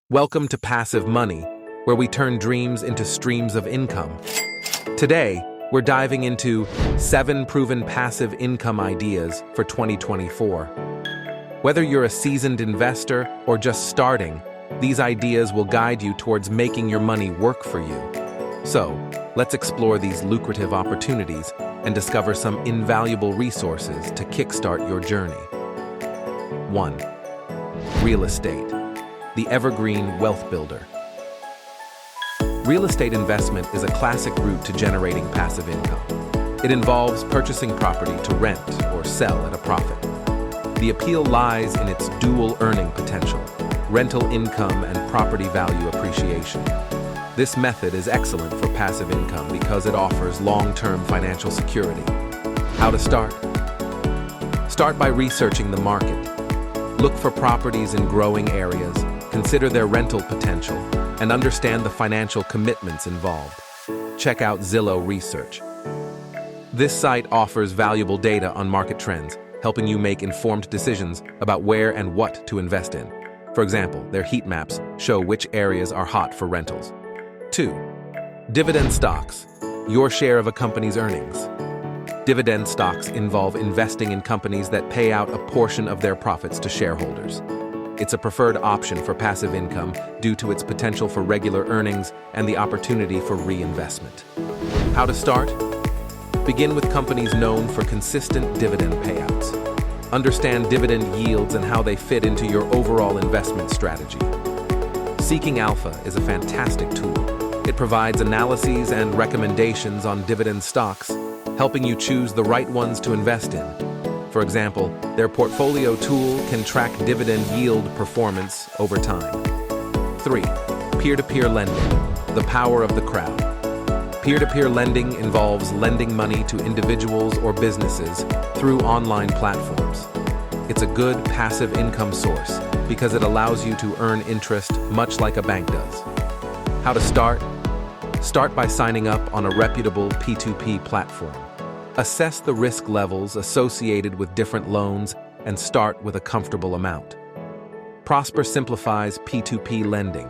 Welcome to Passive Money, where we turn dreams into streams of income. Today, we're diving into 7 proven passive income ideas for 2024. Whether you're a seasoned investor or just starting, these ideas will guide you towards making your money work for you. So, let's explore these lucrative opportunities and discover some invaluable resources to kickstart your journey. 1. Real estate, the evergreen wealth builder. Real estate investment is a classic route to generating passive income. It involves purchasing property to rent or sell at a profit. The appeal lies in its dual earning potential, rental income and property value appreciation. This method is excellent for passive income because it offers long-term financial security. How to start? Start by researching the market. Look for properties in growing areas, consider their rental potential, and understand the financial commitments involved. Check out Zillow Research. This site offers valuable data on market trends, helping you make informed decisions about where and what to invest in. For example, their heat maps show which areas are hot for rentals. 2. Dividend stocks, your share of a company's earnings. Dividend stocks involve investing in companies that pay out a portion of their profits to shareholders. It's a preferred option for passive income due to its potential for regular earnings and the opportunity for reinvestment. How to start? Begin with companies known for consistent dividend payouts. Understand dividend yields and how they fit into your overall investment strategy. Seeking Alpha is a fantastic tool. It provides analyses and recommendations on dividend stocks, helping you choose the right ones to invest in. For example, their portfolio tool can track dividend yield performance over time. 3. Peer-to-peer lending, the power of the crowd. Peer-to-peer lending involves lending money to individuals or businesses through online platforms. It's a good passive income source because it allows you to earn interest much like a bank does. How to start? Start by signing up on a reputable P2P platform. Assess the risk levels associated with different loans and start with a comfortable amount. Prosper simplifies P2P lending.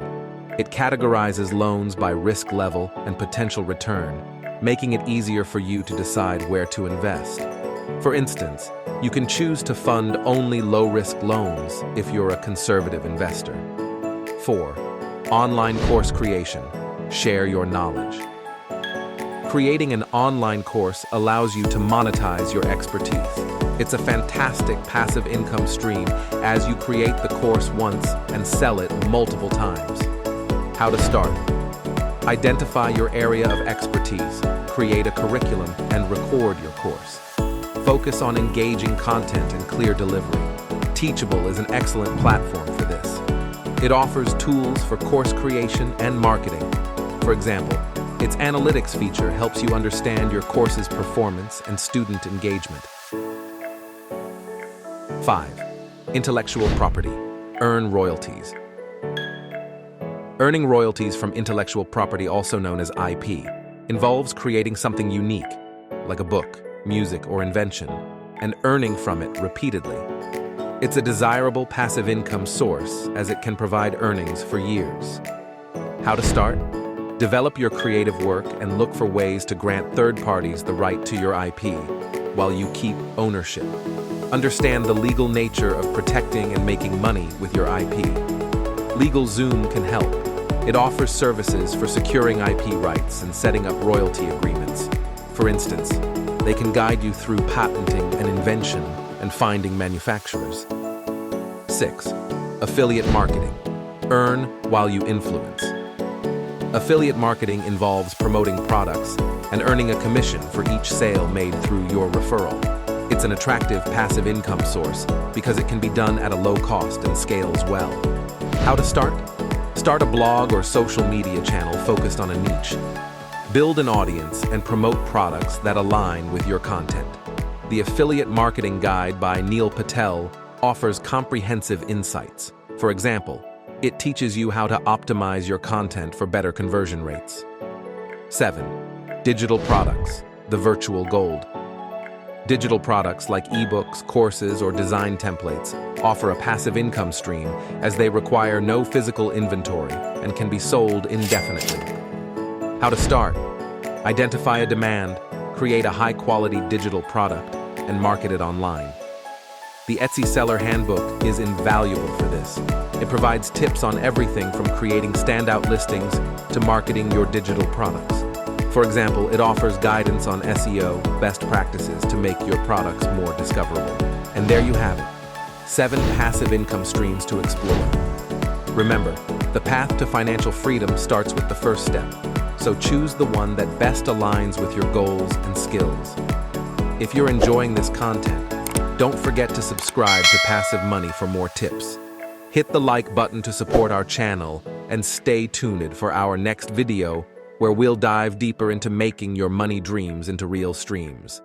It categorizes loans by risk level and potential return, making it easier for you to decide where to invest. For instance, you can choose to fund only low-risk loans if you're a conservative investor. 4. Online course creation. Share your knowledge. Creating an online course allows you to monetize your expertise. It's a fantastic passive income stream as you create the course once and sell it multiple times. How to start? Identify your area of expertise, create a curriculum, and record your course. Focus on engaging content and clear delivery. Teachable is an excellent platform for this. It offers tools for course creation and marketing. For example, its analytics feature helps you understand your course's performance and student engagement. 5. Intellectual property. Earn royalties. Earning royalties from intellectual property, also known as IP, involves creating something unique, like a book, music, or invention, and earning from it repeatedly. It's a desirable passive income source as it can provide earnings for years. How to start? Develop your creative work and look for ways to grant third parties the right to your IP while you keep ownership. Understand the legal nature of protecting and making money with your IP. LegalZoom can help. It offers services for securing IP rights and setting up royalty agreements. For instance, they can guide you through patenting an invention and finding manufacturers. 6. Affiliate marketing. Earn while you influence. Affiliate marketing involves promoting products and earning a commission for each sale made through your referral. It's an attractive passive income source because it can be done at a low cost and scales well. How to start? Start a blog or social media channel focused on a niche. Build an audience and promote products that align with your content. The Affiliate Marketing Guide by Neil Patel offers comprehensive insights. For example, it teaches you how to optimize your content for better conversion rates. 7. Digital products, the virtual gold. Digital products like ebooks, courses, or design templates offer a passive income stream as they require no physical inventory and can be sold indefinitely. How to start? Identify a demand, create a high-quality digital product, and market it online. The Etsy Seller Handbook is invaluable for this. It provides tips on everything from creating standout listings to marketing your digital products. For example, it offers guidance on SEO, best practices to make your products more discoverable. And there you have it, 7 passive income streams to explore. Remember, the path to financial freedom starts with the first step, so choose the one that best aligns with your goals and skills. If you're enjoying this content, don't forget to subscribe to Passive Money for more tips. Hit the like button to support our channel and stay tuned for our next video where we'll dive deeper into making your money dreams into real streams.